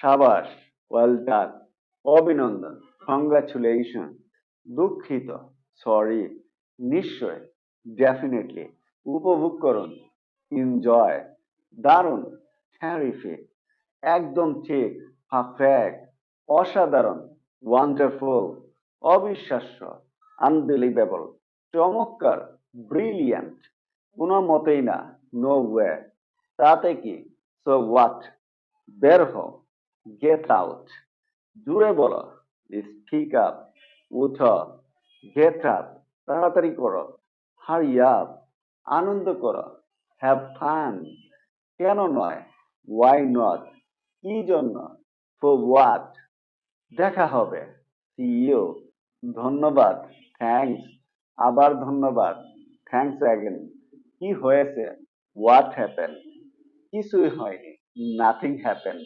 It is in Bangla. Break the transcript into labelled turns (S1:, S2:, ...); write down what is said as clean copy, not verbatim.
S1: সাবাস, ওয়েল ডান, অভিনন্দন, কংগ্রাচুলেশন, দুঃখিত, সরি, নিশ্চয়, ডেফিনেটলি, উপভোগ করুন, এনজয়, দারুণ, টেরিফিক, একদম ঠিক, পারফেক্ট, অসাধারণ, ওয়ান্ডারফুল, অবিশ্বাস্য, আনবিলিভেবল, চমৎকার, ব্রিলিয়ান্ট, কোনো মতেই না, নো ওয়ে, তাতে কি, সো হোয়াট, বের হও, গেট আউট, জুড়ে বলো, স্পিক আপ, উঠো, গেট আপ, তাড়াতাড়ি করো, হারি আপ, আনন্দ করো, হ্যাভ ফান, কেন নয়, ওয়াই নট, কি জন্য, ফর হোয়াট, দেখা হবে, সি ইউ, ধন্যবাদ, থ্যাঙ্কস, আবার ধন্যবাদ, থ্যাঙ্কস অ্যাগেন, কি হয়েছে, হোয়াট হ্যাপেন, কিছুই হয়নি, নাথিং হ্যাপেন,